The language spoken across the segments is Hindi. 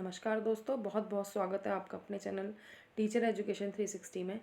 नमस्कार दोस्तों, बहुत बहुत स्वागत है आपका अपने चैनल टीचर एजुकेशन 360 में।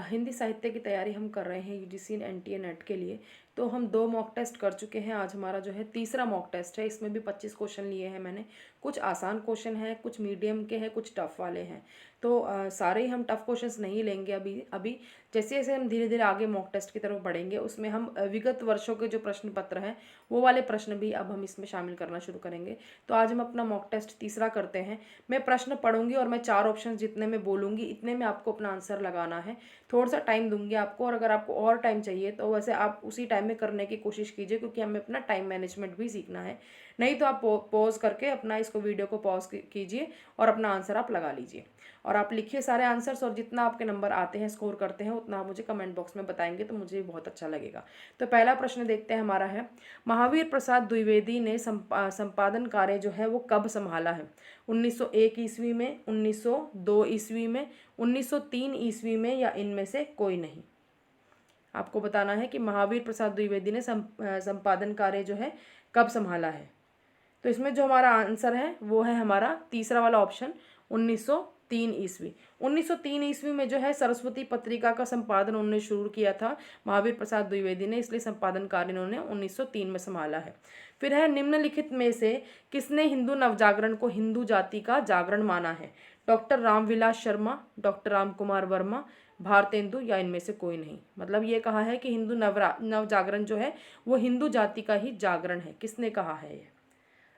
हिंदी साहित्य की तैयारी हम कर रहे हैं यूजीसी एनटीए नेट के लिए। तो हम 2 मॉक टेस्ट कर चुके हैं। आज हमारा जो है तीसरा मॉक टेस्ट है। इसमें भी 25 क्वेश्चन लिए हैं मैंने। कुछ आसान क्वेश्चन हैं, कुछ मीडियम के हैं, कुछ टफ वाले हैं। तो सारे ही हम टफ क्वेश्चंस नहीं लेंगे अभी जैसे जैसे हम धीरे धीरे आगे मॉक टेस्ट की तरफ बढ़ेंगे उसमें हम विगत वर्षों के जो प्रश्न पत्र हैं वो वाले प्रश्न भी अब हम इसमें शामिल करना शुरू करेंगे। तो आज हम अपना मॉक टेस्ट तीसरा करते हैं। मैं प्रश्न पढ़ूंगी और मैं 4 ऑप्शन जितने में बोलूंगी इतने में आपको अपना आंसर लगाना है। थोड़ा सा टाइम दूंगी आपको, और अगर आपको और टाइम चाहिए तो वैसे आप उसी टाइम में करने की कोशिश कीजिए, क्योंकि हमें अपना टाइम मैनेजमेंट भी सीखना है। नहीं तो आप पॉज करके अपना इसको वीडियो को पॉज कीजिए और अपना आंसर आप लगा लीजिए, और आप लिखिए सारे आंसर्स, और जितना आपके नंबर आते हैं, स्कोर करते हैं, उतना आप मुझे कमेंट बॉक्स में बताएंगे तो मुझे बहुत अच्छा लगेगा। तो पहला प्रश्न देखते हैं हमारा है, महावीर प्रसाद द्विवेदी ने संपादन कार्य जो है वो कब संभाला है? 1901 ईस्वी में, 1902 ईस्वी में, 1903 ईस्वी में, या इनमें से कोई नहीं। आपको बताना है कि महावीर प्रसाद द्विवेदी ने संपादन कार्य जो है कब संभाला है। तो इसमें जो हमारा आंसर है वो है हमारा तीसरा वाला ऑप्शन, 1903 ईस्वी। 1903 ईस्वी में जो है सरस्वती पत्रिका का संपादन उन्होंने शुरू किया था महावीर प्रसाद द्विवेदी ने, इसलिए संपादन कार्य इन्होंने 1903 में संभाला है। फिर है, निम्नलिखित में से किसने हिंदू नवजागरण को हिंदू जाति का जागरण माना है? डॉक्टर रामविलास शर्मा, डॉक्टर राम कुमार वर्मा, भारतेंदु, या इनमें से कोई नहीं। मतलब ये कहा है कि हिंदू नवजागरण जो है वो हिंदू जाति का ही जागरण है। किसने कहा है ये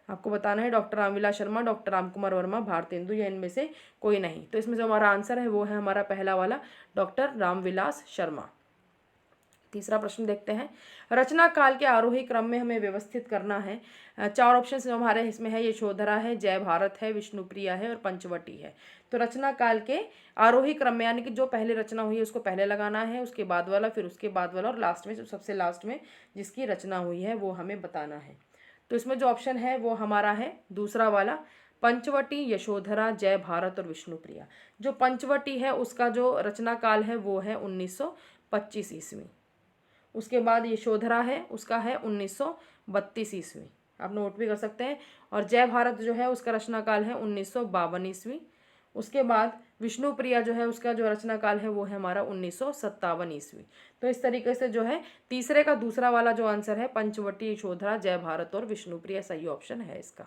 आपको बताना है। डॉक्टर रामविलास शर्मा, डॉक्टर रामकुमार वर्मा, भारतेंदु, या इनमें से कोई नहीं। तो इसमें जो हमारा आंसर है वो है हमारा पहला वाला, डॉक्टर रामविलास शर्मा। तीसरा प्रश्न देखते हैं, रचना काल के आरोही क्रम में हमें व्यवस्थित करना है। 4 ऑप्शन जो हमारे इसमें है, यशोधरा है, जय भारत है, विष्णुप्रिया है और पंचवटी है। तो रचना काल के आरोही क्रम में यानी कि जो पहले रचना हुई है उसको पहले लगाना है, उसके बाद वाला, फिर उसके बाद वाला, और लास्ट में सबसे लास्ट में जिसकी रचना हुई है वो हमें बताना है। तो इसमें जो ऑप्शन है वो हमारा है दूसरा वाला, पंचवटी, यशोधरा, जय भारत और विष्णुप्रिया। जो पंचवटी है उसका जो रचना काल है वो है 1925 ईस्वी। उसके बाद यशोधरा है उसका है 1932 ईस्वी, आप नोट भी कर सकते हैं। और जय भारत जो है उसका रचना काल है 1952 ईस्वी। उसके बाद विष्णुप्रिया जो है उसका जो रचना काल है वो है हमारा 1957 ईस्वी। तो इस तरीके से जो है तीसरे का दूसरा वाला जो आंसर है, पंचवटी, यशोधरा, जय भारत और विष्णुप्रिया सही ऑप्शन है इसका।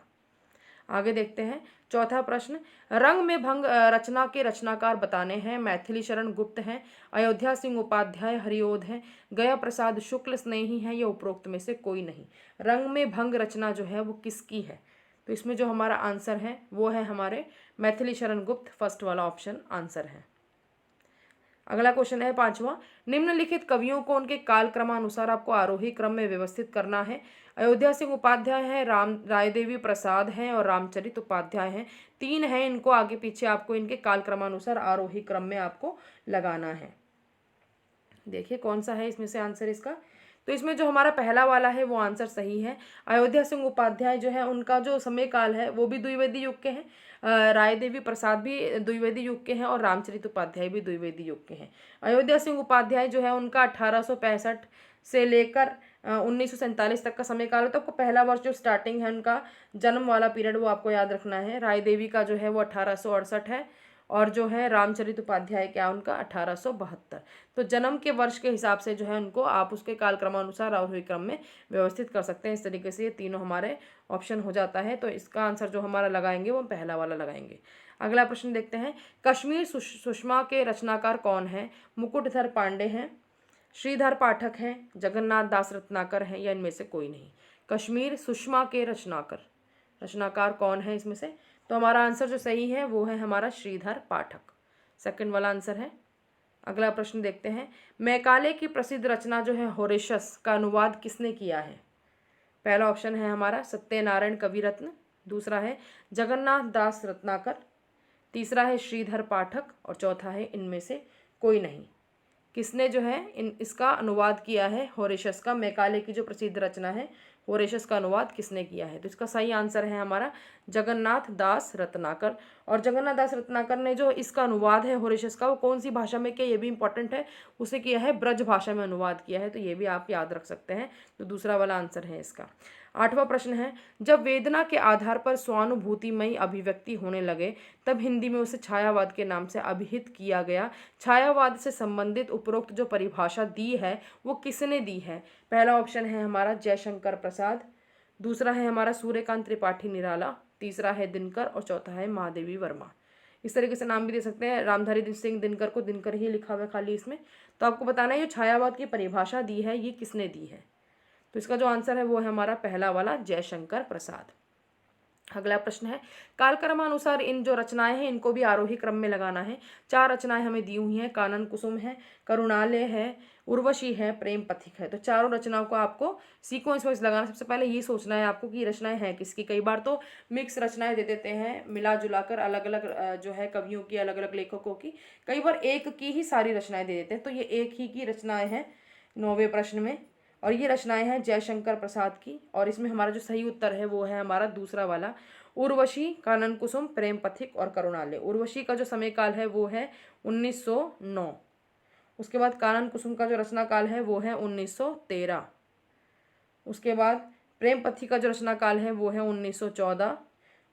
आगे देखते हैं चौथा प्रश्न, रंग में भंग रचना के रचनाकार बताने हैं। मैथिली शरण गुप्त हैं, अयोध्या सिंह उपाध्याय हरिओध हैं, गया प्रसाद शुक्ल स्नेही हैं, या उपरोक्त में से कोई नहीं। रंग में भंग रचना जो है वो किसकी है? तो इसमें जो हमारा आंसर है वो है हमारे मैथिली शरण गुप्त, फर्स्ट वाला ऑप्शन आंसर है। अगला क्वेश्चन है पांचवा, निम्नलिखित कवियों को उनके काल क्रमानुसार आपको आरोही क्रम में व्यवस्थित करना है। अयोध्या सिंह उपाध्याय हैं, रायदेवी प्रसाद हैं और रामचरित उपाध्याय हैं। 3 हैं, इनको आगे पीछे आपको इनके काल क्रमानुसार आरोही क्रम में आपको लगाना है। देखिए कौन सा है इसमें से आंसर इसका। तो इसमें जो हमारा पहला वाला है वो आंसर सही है। अयोध्या सिंह उपाध्याय जो है उनका जो समय काल है वो भी द्विवेदी युग के हैं, रायदेवी प्रसाद भी द्विवेदी युग के हैं और रामचरित उपाध्याय भी द्विवेदी युग के हैं। अयोध्या सिंह उपाध्याय जो है उनका 1865 से लेकर 1947 तक का समय काल है। तो आपको पहला वर्ष जो स्टार्टिंग है उनका जन्म वाला पीरियड वो आपको याद रखना है। रायदेवी का जो है वो 1868 है, और जो है रामचरित उपाध्याय क्या उनका 1872। तो जन्म के वर्ष के हिसाब से जो है उनको आप उसके काल क्रमानुसार आरोही क्रम में व्यवस्थित कर सकते हैं। इस तरीके से ये तीनों हमारे ऑप्शन हो जाता है। तो इसका आंसर जो हमारा लगाएंगे वो पहला वाला लगाएंगे। अगला प्रश्न देखते हैं, कश्मीर सुषमा के रचनाकार कौन है? मुकुटधर पांडे हैं, श्रीधर पाठक हैं, जगन्नाथ दास रत्नाकर हैं, या इनमें से कोई नहीं। कश्मीर सुषमा के रचनाकार कौन है इसमें से? तो हमारा आंसर जो सही है वो है हमारा श्रीधर पाठक, सेकंड वाला आंसर है। अगला प्रश्न देखते हैं, मैकाले की प्रसिद्ध रचना जो है होरेशस का अनुवाद किसने किया है? पहला ऑप्शन है हमारा सत्यनारायण कविरत्न, दूसरा है जगन्नाथ दास रत्नाकर, तीसरा है श्रीधर पाठक, और चौथा है इनमें से कोई नहीं। किसने जो है इसका अनुवाद किया है होरेशस का? मैकाले की जो प्रसिद्ध रचना है होरेशस का अनुवाद किसने किया है? तो इसका सही आंसर है हमारा जगन्नाथ दास रत्नाकर। और जगन्नाथ दास रत्नाकर ने जो इसका अनुवाद है होरेशस का वो कौन सी भाषा में किया ये भी इंपॉर्टेंट है, उसे किया है ब्रज भाषा में अनुवाद किया है। तो ये भी आप याद रख सकते हैं। तो दूसरा वाला आंसर है इसका। 8वां प्रश्न है, जब वेदना के आधार पर स्वानुभूतिमयी अभिव्यक्ति होने लगे तब हिंदी में उसे छायावाद के नाम से अभिहित किया गया। छायावाद से संबंधित उपरोक्त जो परिभाषा दी है वो किसने दी है? पहला ऑप्शन है हमारा जयशंकर प्रसाद, दूसरा है हमारा सूर्यकांत त्रिपाठी निराला, तीसरा है दिनकर और चौथा है महादेवी वर्मा। इस तरीके से नाम भी दे सकते हैं। रामधारी सिंह दिनकर को दिनकर ही लिखा हुआ है खाली इसमें। तो आपको बताना है ये छायावाद की परिभाषा दी है ये किसने दी है? तो इसका जो आंसर है वो है हमारा पहला वाला जयशंकर प्रसाद। अगला प्रश्न है, कालक्रमानुसार इन जो रचनाएं हैं इनको भी आरोही क्रम में लगाना है। 4 रचनाएं हमें दी हुई हैं, कानन कुसुम है, करुणालय है, उर्वशी है, प्रेम पथिक है। तो चारों रचनाओं को आपको सीक्वेंस वाइज लगाना। सबसे पहले ये सोचना है आपको कि ये रचनाएं हैं किसकी। कई बार तो मिक्स रचनाएं दे देते हैं, मिला जुलाकर अलग अलग जो है कवियों की, अलग अलग लेखकों की। कई बार एक की ही सारी रचनाएं दे देते हैं, तो ये एक ही की रचनाएं हैं 9वें प्रश्न में, और ये रचनाएं हैं जयशंकर प्रसाद की। और इसमें हमारा जो सही उत्तर है वो है हमारा दूसरा वाला, उर्वशी, कानन कुसुम, प्रेम पथिक और करुणालय। उर्वशी का जो समय काल है वो है 1909। उसके बाद कानन कुसुम का जो रचना काल है वो है 1913। उसके बाद प्रेम पथिक का जो रचना काल है वो है 1914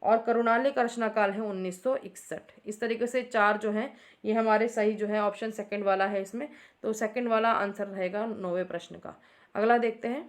और करुणालय का रचना काल है 1961। इस तरीके से 4 जो हैं ये हमारे सही जो है ऑप्शन सेकंड वाला है इसमें। तो सेकंड वाला आंसर रहेगा 9वें प्रश्न का। अगला देखते हैं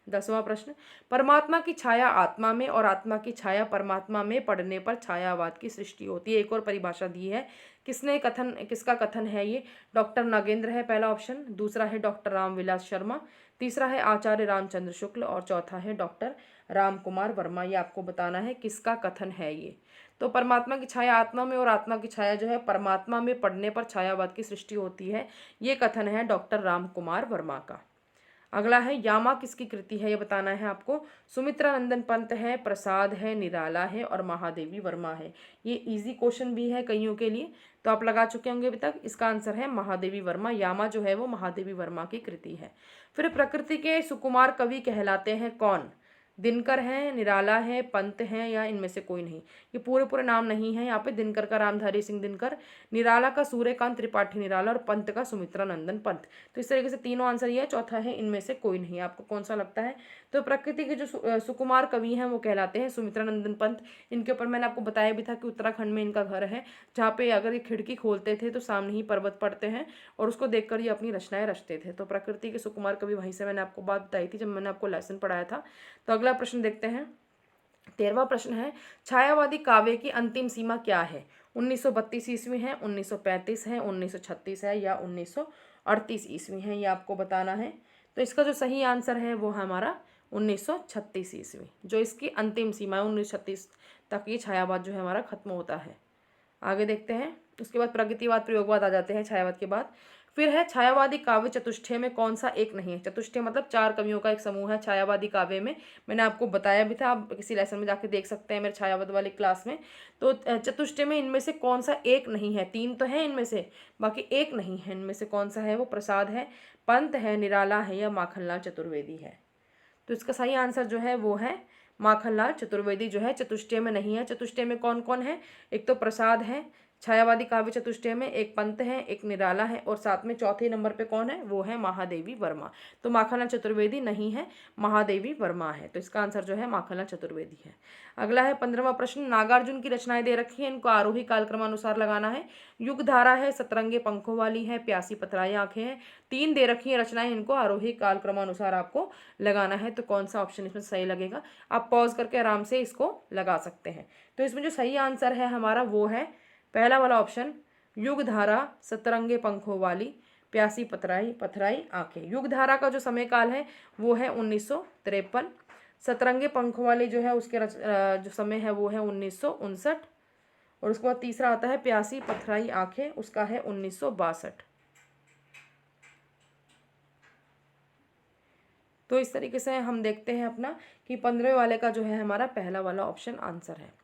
10वां प्रश्न, परमात्मा की छाया आत्मा में और आत्मा की छाया परमात्मा में पड़ने पर छायावाद की सृष्टि होती है। एक और परिभाषा दी है, किसका कथन है ये? डॉक्टर नागेंद्र है पहला ऑप्शन, दूसरा है डॉक्टर रामविलास शर्मा, तीसरा है आचार्य रामचंद्र शुक्ल और चौथा है डॉक्टर राम कुमार वर्मा। ये आपको बताना है किसका कथन है ये। तो परमात्मा की छाया आत्मा में और आत्मा की छाया जो है परमात्मा में पड़ने पर छायावाद की सृष्टि होती है, ये कथन है डॉक्टर राम कुमार वर्मा का। अगला है, यामा किसकी कृति है ये बताना है आपको। सुमित्रा नंदन पंत है, प्रसाद है, निराला है और महादेवी वर्मा है। ये इजी क्वेश्चन भी है कईयों के लिए, तो आप लगा चुके होंगे अभी तक। इसका आंसर है महादेवी वर्मा। यामा जो है वो महादेवी वर्मा की कृति है। फिर प्रकृति के सुकुमार कवि कहलाते हैं कौन? दिनकर है, निराला है, पंत है या इनमें से कोई नहीं। ये पूरे नाम नहीं है यहाँ पे। दिनकर का रामधारी सिंह दिनकर, निराला का सूर्यकांत त्रिपाठी निराला और पंत का सुमित्रा नंदन पंत। तो इस तरीके से तीनों आंसर ये है, चौथा है इनमें से कोई नहीं। आपको कौन सा लगता है? तो प्रकृति के जो सुकुमार कवि हैं वो कहलाते हैं सुमित्रा नंदन पंत। इनके ऊपर मैंने आपको बताया भी था कि उत्तराखंड में इनका घर है, जहाँ पे अगर ये खिड़की खोलते थे तो सामने ही पर्वत पड़ते हैं और उसको देखकर ये अपनी रचनाएं रचते थे। तो प्रकृति के सुकुमार कवि वहीं से मैंने आपको बात बताई थी जब मैंने आपको लेसन पढ़ाया था। तो अगला प्रश्न देखते हैं 13वां प्रश्न है, छायावादी काव्य की अंतिम सीमा क्या है? 1932 ईस्वी है, 1935 है, 1936 है या 1938 ईस्वी है, ये आपको बताना है। तो इसका जो सही आंसर है वो हमारा 1936 ईस्वी, जो इसकी अंतिम सीमा है। 1936 तक ये छायावाद जो है हमारा खत्म होता है। आगे देखते हैं, उसके बाद प्रगतिवाद प्रयोगवाद आ जाते हैं छायावाद के बाद। फिर है, छायावादी काव्य चतुष्टय में कौन सा एक नहीं है? चतुष्टय मतलब 4 कवियों का एक समूह है छायावादी काव्य में। मैंने आपको बताया भी था, आप किसी लेसन में जाके देख सकते हैं मेरे छायावाद वाली क्लास में। तो चतुष्टय में इनमें से कौन सा एक नहीं है? 3 तो है इनमें से, बाकी एक नहीं है। इनमें से कौन सा है? वो प्रसाद है, पंत है, निराला है या माखनलाल चतुर्वेदी है। तो इसका सही आंसर जो है वो है माखनलाल चतुर्वेदी जो है चतुष्टय में नहीं है। चतुष्टय में कौन कौन है? एक तो प्रसाद है छायावादी काव्य चतुष्टय में, एक पंत है, एक निराला है और साथ में चौथे नंबर पे कौन है? वो है महादेवी वर्मा। तो माखनलाल चतुर्वेदी नहीं है, महादेवी वर्मा है। तो इसका आंसर जो है माखनलाल चतुर्वेदी है। अगला है 15वां प्रश्न, नागार्जुन की रचनाएं दे रखी है, इनको आरोही कालक्रमानुसार लगाना है। युगधारा है, सतरंगे पंखों वाली है, प्यासी पथराई आंखें हैं। 3 दे रखी है रचनाएं, इनको आरोही कालक्रमानुसार आपको लगाना है। तो कौन सा ऑप्शन इसमें सही लगेगा? आप पॉज करके आराम से इसको लगा सकते हैं। तो इसमें जो सही आंसर है हमारा वो है पहला वाला ऑप्शन, युगधारा, सतरंगे पंखों वाली, प्यासी पथराई आंखें। युगधारा का जो समय काल है वो है 1953। सतरंगे पंखों वाली जो है उसके जो समय है वो है 1959 और उसके बाद तीसरा आता है प्यासी पथराई आंखें, उसका है 1962। तो इस तरीके से हम देखते हैं अपना कि 15वें वाले का जो है हमारा पहला वाला ऑप्शन आंसर है।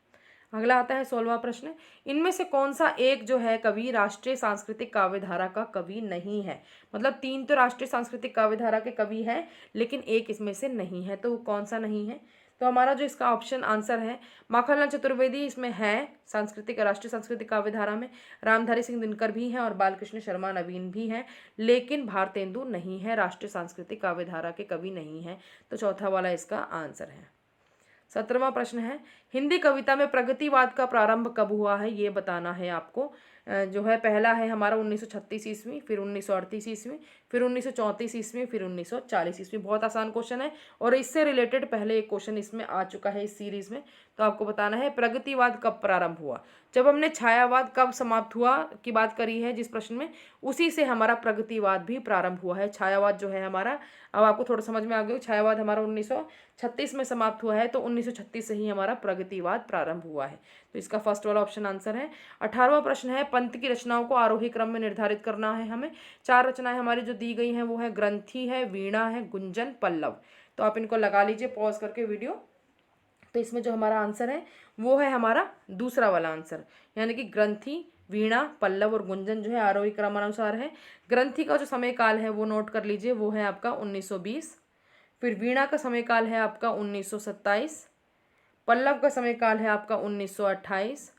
अगला आता है 16वां प्रश्न, इनमें से कौन सा एक जो है कवि राष्ट्रीय सांस्कृतिक काव्यधारा का कवि नहीं है? मतलब 3 तो राष्ट्रीय सांस्कृतिक काव्यधारा के कवि हैं लेकिन एक इसमें से नहीं है, तो वो कौन सा नहीं है? तो हमारा जो इसका ऑप्शन आंसर है माखनलाल चतुर्वेदी इसमें है सांस्कृतिक राष्ट्रीय सांस्कृतिक काव्य धारा में, रामधारी सिंह दिनकर भी हैं और बालकृष्ण शर्मा नवीन भी हैं, लेकिन भारतेंदु नहीं है, राष्ट्रीय सांस्कृतिक काव्य धारा के कवि नहीं है। तो चौथा वाला इसका आंसर है। 17वां प्रश्न है हिंदी कविता में प्रगतिवाद का प्रारंभ कब हुआ है, ये बताना है आपको। जो है पहला है हमारा 1936 ईस्वी, फिर 1938 ईस्वी, फिर 1934 ईस्वी, फिर 1940 ईस्वी। बहुत आसान क्वेश्चन है और इससे रिलेटेड पहले एक क्वेश्चन इसमें आ चुका है इस सीरीज में। तो आपको बताना है प्रगतिवाद कब प्रारंभ हुआ। जब हमने छायावाद कब समाप्त हुआ की बात करी है जिस प्रश्न में, उसी से हमारा प्रगतिवाद भी प्रारंभ हुआ है। छायावाद जो है हमारा, अब आपको थोड़ा समझ में आ गया, छायावाद हमारा 1936 में समाप्त हुआ है, तो 1936 से ही हमारा प्रगतिवाद प्रारंभ हुआ है। तो इसका फर्स्ट वाला ऑप्शन आंसर है। 18वां प्रश्न है पंत की रचनाओं को आरोही क्रम में निर्धारित करना है हमें। 4 रचनाएं हमारी जो दी गई हैं वो है ग्रंथि है, वीणा है, गुंजन, पल्लव। तो आप इनको लगा लीजिए पॉज करके वीडियो। तो इसमें जो हमारा आंसर है वो है हमारा दूसरा वाला आंसर, यानी कि ग्रंथि, वीणा, पल्लव और गुंजन जो है आरोही क्रमानुसार है। ग्रंथि का जो समय काल है वो नोट कर लीजिए, वो है आपका 1920। फिर वीणा का समय काल है आपका 1927, पल्लव का समय काल है आपका 1928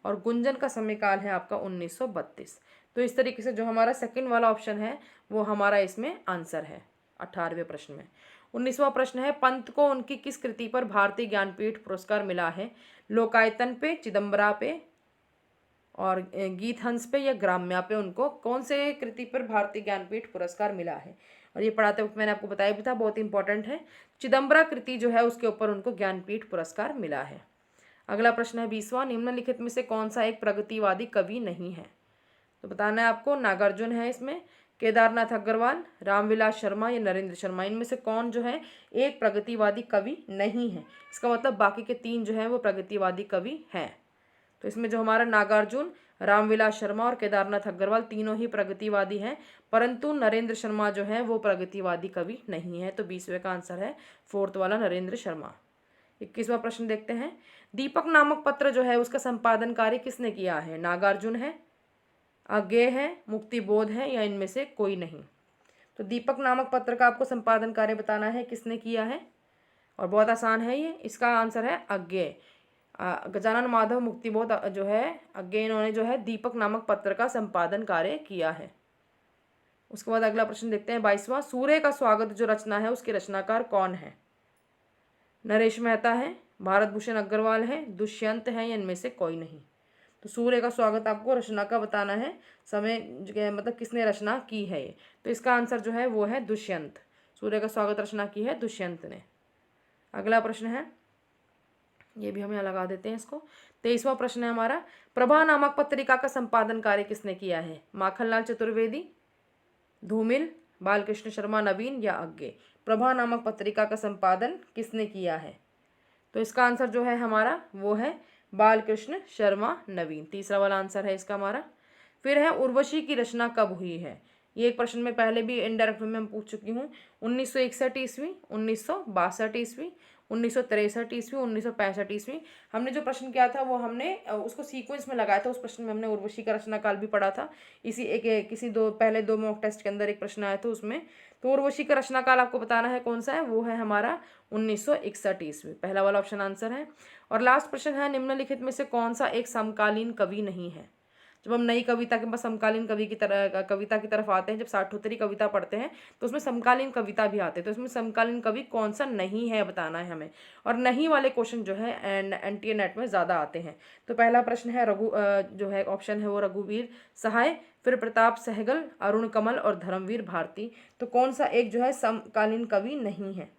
और गुंजन का समय काल है आपका 1932। तो इस तरीके से जो हमारा सेकंड वाला ऑप्शन है वो हमारा इसमें आंसर है 18वें प्रश्न में। 19वां प्रश्न है पंत को उनकी किस कृति पर भारतीय ज्ञानपीठ पुरस्कार मिला है। लोकायतन पे, चिदम्बरा पे और गीत हंस पे या ग्राम्या पे उनको कौन से कृति पर भारतीय ज्ञानपीठ पुरस्कार मिला है। और ये पढ़ाते वक्त मैंने आपको बताया भी था, बहुत इंपॉर्टेंट है। चिदम्बरा कृति जो है उसके ऊपर उनको ज्ञानपीठ पुरस्कार मिला है। अगला प्रश्न है 20वां निम्नलिखित में से कौन सा एक प्रगतिवादी कवि नहीं है। तो बताना है आपको, नागार्जुन है इसमें, केदारनाथ अग्रवाल, रामविलास शर्मा या नरेंद्र शर्मा। इनमें से कौन जो है एक प्रगतिवादी कवि नहीं है। इसका मतलब बाकी के 3 जो है वो प्रगतिवादी कवि हैं। तो इसमें जो हमारा नागार्जुन, रामविलास शर्मा और केदारनाथ अग्रवाल तीनों ही प्रगतिवादी हैं, परंतु नरेंद्र शर्मा जो है वो प्रगतिवादी कवि नहीं है। तो 20वें का आंसर है फोर्थ वाला नरेंद्र शर्मा। 21वां प्रश्न देखते हैं दीपक नामक पत्र जो है उसका संपादन कार्य किसने किया है। नागार्जुन है, अज्ञेय है, मुक्तिबोध है या इनमें से कोई नहीं। तो दीपक नामक पत्र का आपको संपादन कार्य बताना है किसने किया है, और बहुत आसान है ये। इसका आंसर है अज्ञेय। गजानन माधव मुक्तिबोध जो है अज्ञेय, इन्होंने जो है दीपक नामक पत्र का संपादन कार्य किया है। उसके बाद अगला प्रश्न देखते हैं 22वां सूर्य का स्वागत जो रचना है उसके रचनाकार कौन है। नरेश मेहता है, भारत भूषण अग्रवाल है, दुष्यंत है या इनमें से कोई नहीं। तो सूर्य का स्वागत आपको रचना का बताना है, समय मतलब किसने रचना की है ये। तो इसका आंसर जो है वो है दुष्यंत। सूर्य का स्वागत रचना की है दुष्यंत ने। अगला प्रश्न है, ये भी हम यहाँ लगा देते हैं इसको। 23वां प्रश्न है हमारा प्रभा नामक पत्रिका का संपादन कार्य किसने किया है। माखनलाल चतुर्वेदी, धूमिल, बालकृष्ण शर्मा नवीन या अज्ञेय। प्रभा नामक पत्रिका का संपादन किसने किया है। तो इसका आंसर जो है हमारा वो है बालकृष्ण शर्मा नवीन। तीसरा वाला आंसर है इसका हमारा। फिर है उर्वशी की रचना कब हुई है। ये एक प्रश्न में पहले भी इनडायरेक्ट में मैं पूछ चुकी हूँ। 1961 ईस्वी, 1962 ईस्वी, 1963 ईस्वी, 1965 ईस्वी। हमने जो प्रश्न किया था वो हमने उसको सीक्वेंस में लगाया था। उस प्रश्न में हमने उर्वशी का रचना काल भी पढ़ा था। किसी पहले दो मॉक टेस्ट के अंदर एक प्रश्न आया था उसमें। तो उर्वशी का रचना काल आपको बताना है कौन सा है, वो है हमारा 1961 ईस्वी। पहला वाला ऑप्शन आंसर है। और लास्ट प्रश्न है निम्नलिखित में से कौन सा एक समकालीन कवि नहीं है। जब हम नई कविता के पास समकालीन कविता की तरफ आते हैं, जब साठोत्तरी कविता पढ़ते हैं तो उसमें समकालीन कविता भी आते हैं। तो इसमें समकालीन कवि कौन सा नहीं है बताना है हमें। और नहीं वाले क्वेश्चन जो है एनटीए नेट में ज़्यादा आते हैं। तो पहला प्रश्न है जो है ऑप्शन है वो रघुवीर सहाय, फिर प्रताप सहगल, अरुण कमल और धर्मवीर भारती। तो कौन सा एक जो है समकालीन कवि नहीं है।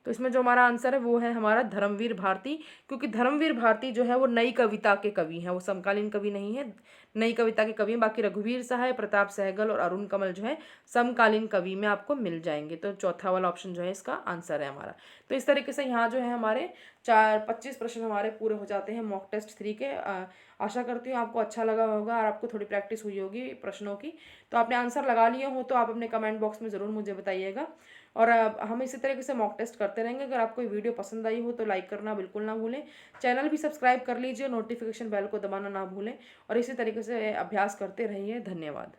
तो इसमें जो हमारा आंसर है वो है हमारा धर्मवीर भारती, क्योंकि धर्मवीर भारती जो है वो नई कविता के कवि हैं, वो समकालीन कवि नहीं है, नई कविता के कवि हैं। बाकी रघुवीर सहाय, प्रताप सहगल और अरुण कमल जो है समकालीन कवि में आपको मिल जाएंगे। तो चौथा वाला ऑप्शन जो है इसका आंसर है हमारा। तो इस तरीके से यहाँ जो है हमारे 25 प्रश्न हमारे पूरे हो जाते हैं मॉक टेस्ट 3 के। आशा करती हूँ आपको अच्छा लगा होगा और आपको थोड़ी प्रैक्टिस हुई होगी प्रश्नों की। तो आपने आंसर लगा लिए हो तो आप अपने कमेंट बॉक्स में ज़रूर मुझे बताइएगा। और हम इसी तरीके से मॉक टेस्ट करते रहेंगे। अगर आपको वीडियो पसंद आई हो तो लाइक करना बिल्कुल ना भूलें, चैनल भी सब्सक्राइब कर लीजिए, नोटिफिकेशन बेल को दबाना ना भूलें और इसी तरीके से अभ्यास करते रहिए। धन्यवाद।